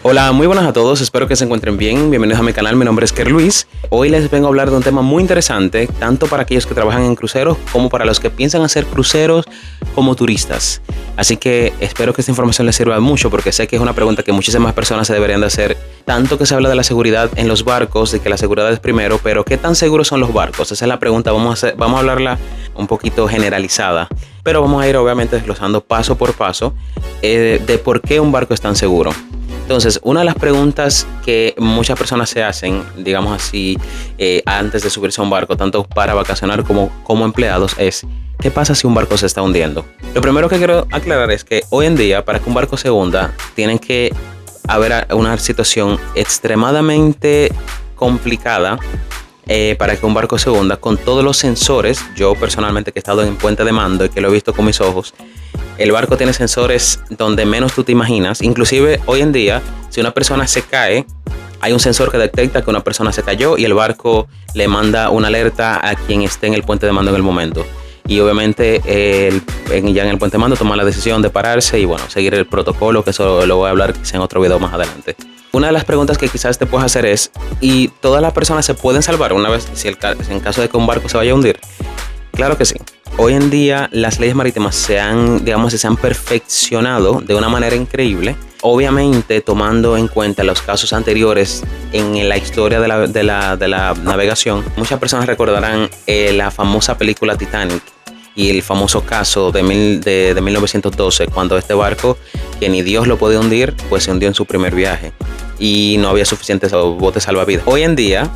Hola, muy buenas a todos, espero que se encuentren bien. Bienvenidos a mi canal, mi nombre es Ker Luis. Hoy les vengo a hablar de un tema muy interesante, tanto para aquellos que trabajan en cruceros como para los que piensan hacer cruceros como turistas. Así que espero que esta información les sirva mucho, porque sé que es una pregunta que muchísimas personas se deberían de hacer. Tanto que se habla de la seguridad en los barcos, de que la seguridad es primero, pero ¿qué tan seguros son los barcos? Esa es la pregunta, vamos a hablarla un poquito generalizada, pero vamos a ir obviamente desglosando paso por paso de por qué un barco es tan seguro. Entonces, una de las preguntas que muchas personas se hacen, digamos así, antes de subirse a un barco, tanto para vacacionar como empleados, es ¿qué pasa si un barco se está hundiendo? Lo primero que quiero aclarar es que hoy en día, para que un barco se hunda, tienen que haber una situación extremadamente complicada para que un barco se hunda, con todos los sensores. Yo personalmente, que he estado en puente de mando y que lo he visto con mis ojos, el barco tiene sensores donde menos tú te imaginas. Inclusive hoy en día, si una persona se cae, hay un sensor que detecta que una persona se cayó y el barco le manda una alerta a quien esté en el puente de mando en el momento. Y obviamente ya en el puente de mando toma la decisión de pararse y bueno, seguir el protocolo, que eso lo voy a hablar quizá en otro video más adelante. Una de las preguntas que quizás te puedas hacer es, ¿y todas las personas se pueden salvar una vez en caso de que un barco se vaya a hundir? Claro que sí. Hoy en día las leyes marítimas se han perfeccionado de una manera increíble, obviamente tomando en cuenta los casos anteriores en la historia de la navegación. Muchas personas recordarán la famosa película Titanic y el famoso caso de 1912, cuando este barco, que ni Dios lo podía hundir, pues se hundió en su primer viaje y no había suficientes botes salvavidas. Hoy en día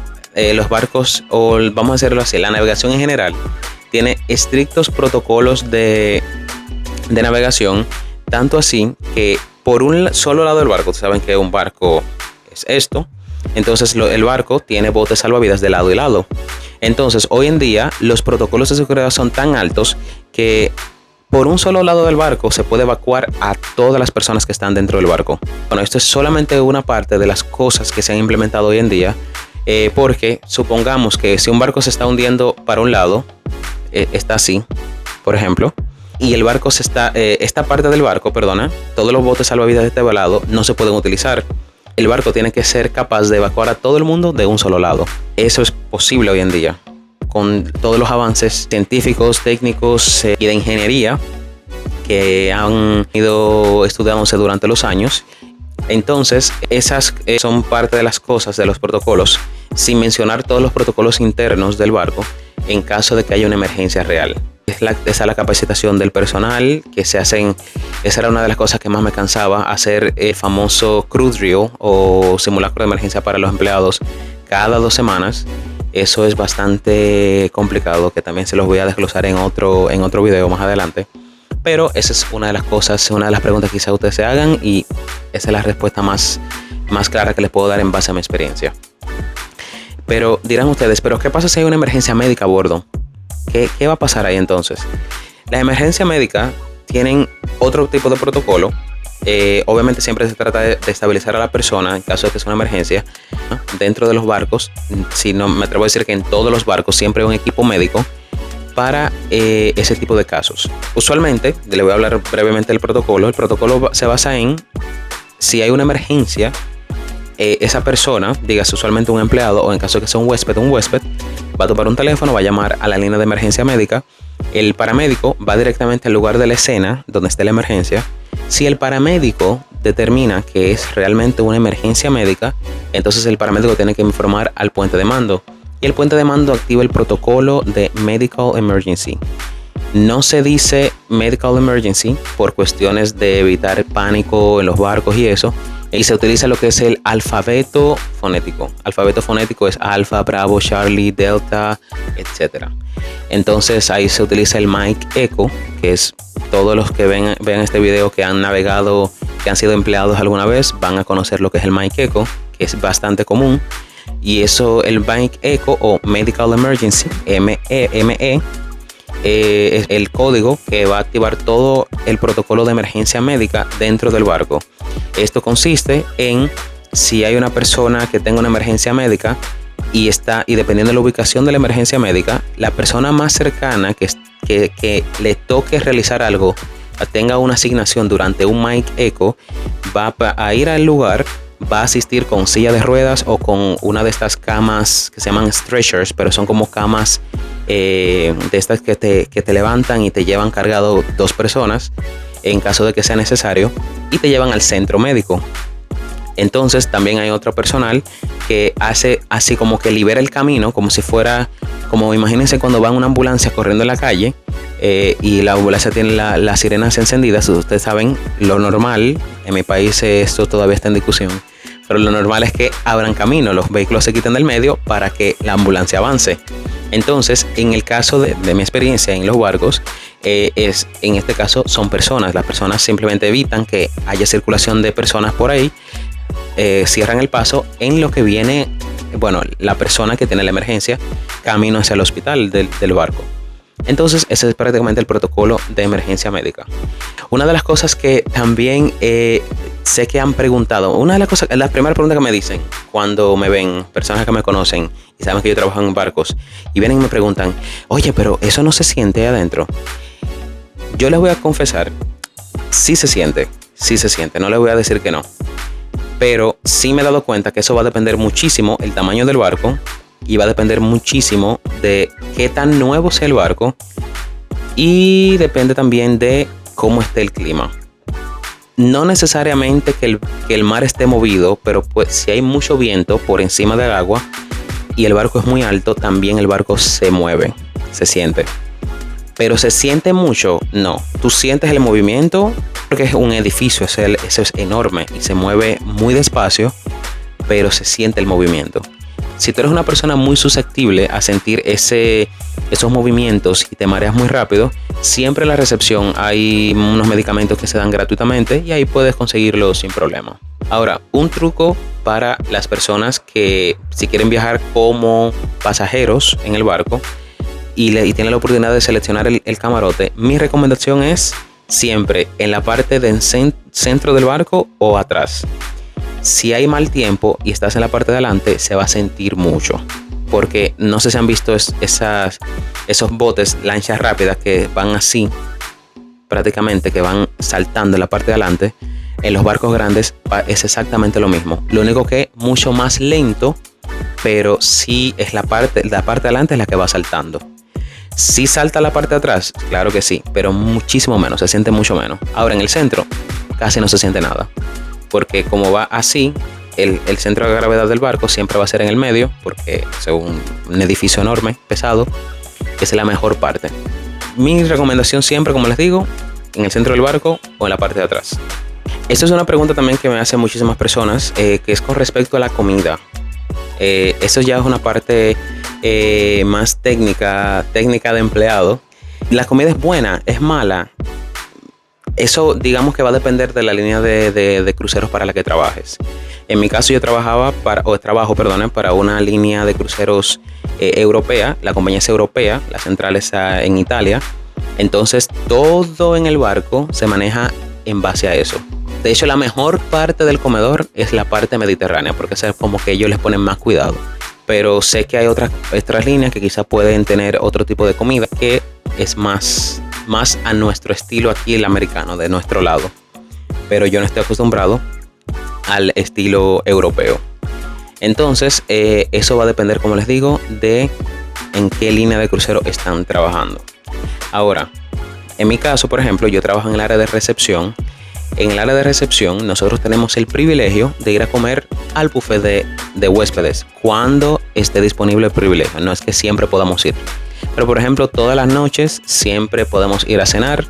los barcos, o vamos a decirlo así, la navegación en general, tiene estrictos protocolos de navegación, tanto así que por un solo lado del barco, saben que un barco es esto, entonces el barco tiene botes salvavidas de lado y lado. Entonces hoy en día los protocolos de seguridad son tan altos que por un solo lado del barco se puede evacuar a todas las personas que están dentro del barco. Bueno, esto es solamente una parte de las cosas que se han implementado hoy en día, porque supongamos que si un barco se está hundiendo para un lado, está así, por ejemplo, y el barco esta parte del barco, todos los botes salvavidas de este lado no se pueden utilizar. El barco tiene que ser capaz de evacuar a todo el mundo de un solo lado. Eso es posible hoy en día, con todos los avances científicos, técnicos y de ingeniería que han ido estudiándose durante los años. Entonces, esas son parte de las cosas de los protocolos, sin mencionar todos los protocolos internos del barco en caso de que haya una emergencia real. Esa es la capacitación del personal que se hacen. Esa era una de las cosas que más me cansaba, hacer el famoso crew drill o simulacro de emergencia para los empleados cada 2 semanas. Eso es bastante complicado, que también se los voy a desglosar en otro video más adelante. Pero esa es una de las cosas, una de las preguntas que quizá ustedes se hagan, y esa es la respuesta más clara que les puedo dar en base a mi experiencia. Pero dirán ustedes, ¿pero qué pasa si hay una emergencia médica a bordo? ¿Qué va a pasar ahí entonces? La emergencia médica tienen otro tipo de protocolo. Obviamente siempre se trata de estabilizar a la persona en caso de que sea una emergencia, ¿no? Dentro de los barcos, si no me atrevo a decir que en todos los barcos siempre hay un equipo médico para ese tipo de casos. Usualmente, le voy a hablar brevemente del protocolo. El protocolo se basa en, si hay una emergencia, esa persona, dígase usualmente un empleado, o en caso de que sea un huésped, va a tomar un teléfono, va a llamar a la línea de emergencia médica. El paramédico va directamente al lugar de la escena donde esté la emergencia. Si el paramédico determina que es realmente una emergencia médica, entonces el paramédico tiene que informar al puente de mando, y el puente de mando activa el protocolo de Medical Emergency. No se dice Medical Emergency por cuestiones de evitar pánico en los barcos y eso, y se utiliza lo que es el alfabeto fonético. Alfabeto fonético es Alfa, Bravo, Charlie, Delta, etc. Entonces ahí se utiliza el Mike Echo, que es todos los que vean este video, que han navegado, que han sido empleados alguna vez, van a conocer lo que es el Mike Echo, que es bastante común. Y eso, el Mike Echo o Medical Emergency, ME, es el código que va a activar todo el protocolo de emergencia médica dentro del barco. Esto consiste en, si hay una persona que tenga una emergencia médica, y dependiendo de la ubicación de la emergencia médica, la persona más cercana que le toque realizar algo, tenga una asignación durante un mic echo, va a ir al lugar, va a asistir con silla de ruedas o con una de estas camas que se llaman stretchers, pero son como camas de estas que te levantan y te llevan cargado 2 personas en caso de que sea necesario, y te llevan al centro médico. Entonces también hay otro personal que hace así como que libera el camino, como si fuera, como imagínense cuando va una ambulancia corriendo en la calle y la ambulancia tiene las sirenas encendidas. Ustedes saben, lo normal, en mi país esto todavía está en discusión, pero lo normal es que abran camino, los vehículos se quiten del medio para que la ambulancia avance. Entonces, en el caso de mi experiencia en los barcos, en este caso son personas. Las personas simplemente evitan que haya circulación de personas por ahí, cierran el paso en lo que viene, la persona que tiene la emergencia camino hacia el hospital del barco. Entonces, ese es prácticamente el protocolo de emergencia médica. Una de las cosas que también sé que han preguntado, la primera pregunta que me dicen cuando me ven, personas que me conocen y saben que yo trabajo en barcos, y vienen y me preguntan, oye, pero eso no se siente adentro. Yo les voy a confesar, sí se siente, no les voy a decir que no. Pero sí me he dado cuenta que eso va a depender muchísimo el tamaño del barco, y va a depender muchísimo de qué tan nuevo sea el barco, y depende también de cómo esté el clima. No necesariamente que el mar esté movido, pero pues si hay mucho viento por encima del agua y el barco es muy alto, también el barco se mueve, se siente. Pero se siente mucho, no. Tú sientes el movimiento porque es un edificio, eso es enorme y se mueve muy despacio, pero se siente el movimiento. Si tú eres una persona muy susceptible a sentir esos movimientos y te mareas muy rápido, siempre en la recepción hay unos medicamentos que se dan gratuitamente y ahí puedes conseguirlos sin problema. Ahora, un truco para las personas que si quieren viajar como pasajeros en el barco y tienen la oportunidad de seleccionar el camarote, mi recomendación es siempre en la parte del centro del barco o atrás. Si hay mal tiempo y estás en la parte de adelante, se va a sentir mucho. Porque no sé si han visto esos botes, lanchas rápidas que van así, prácticamente, que van saltando en la parte de adelante. En los barcos grandes es exactamente lo mismo. Lo único que mucho más lento, pero sí es la parte de adelante es la que va saltando. Si salta la parte de atrás, claro que sí, pero muchísimo menos, se siente mucho menos. Ahora en el centro casi no se siente nada. Porque como va así, el centro de gravedad del barco siempre va a ser en el medio, porque es un edificio enorme, pesado, que es la mejor parte. Mi recomendación siempre, como les digo, en el centro del barco o en la parte de atrás. Esta es una pregunta también que me hacen muchísimas personas, que es con respecto a la comida. Eso ya es una parte más técnica de empleado. La comida es buena, es mala. Eso digamos que va a depender de la línea de cruceros para la que trabajes. En mi caso yo trabajo para una línea de cruceros europea. La compañía es europea, la central está en Italia. Entonces todo en el barco se maneja en base a eso. De hecho, la mejor parte del comedor es la parte mediterránea, porque es como que ellos les ponen más cuidado. Pero sé que hay otras líneas que quizás pueden tener otro tipo de comida que es más a nuestro estilo aquí, el americano, de nuestro lado. Pero yo no estoy acostumbrado al estilo europeo. Entonces, eso va a depender, como les digo, de en qué línea de crucero están trabajando. Ahora, en mi caso, por ejemplo, yo trabajo en el área de recepción. En el área de recepción, nosotros tenemos el privilegio de ir a comer al buffet de huéspedes cuando esté disponible el privilegio. No es que siempre podamos ir. Pero, por ejemplo, todas las noches siempre podemos ir a cenar,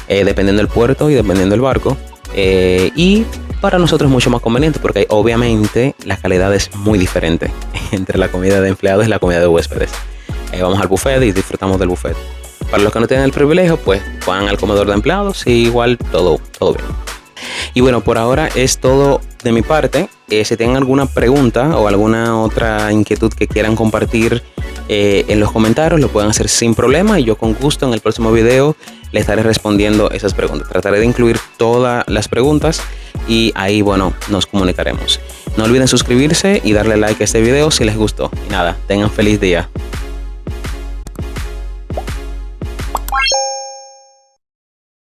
dependiendo del puerto y dependiendo del barco. Y para nosotros es mucho más conveniente porque obviamente la calidad es muy diferente entre la comida de empleados y la comida de huéspedes. Vamos al buffet y disfrutamos del buffet. Para los que no tienen el privilegio, pues van al comedor de empleados y igual todo bien. Y bueno, por ahora es todo de mi parte. Si tienen alguna pregunta o alguna otra inquietud que quieran compartir en los comentarios, lo pueden hacer sin problema y yo con gusto en el próximo video les estaré respondiendo esas preguntas. Trataré de incluir todas las preguntas y ahí, bueno, nos comunicaremos. No olviden suscribirse y darle like a este video si les gustó. Y nada, tengan feliz día.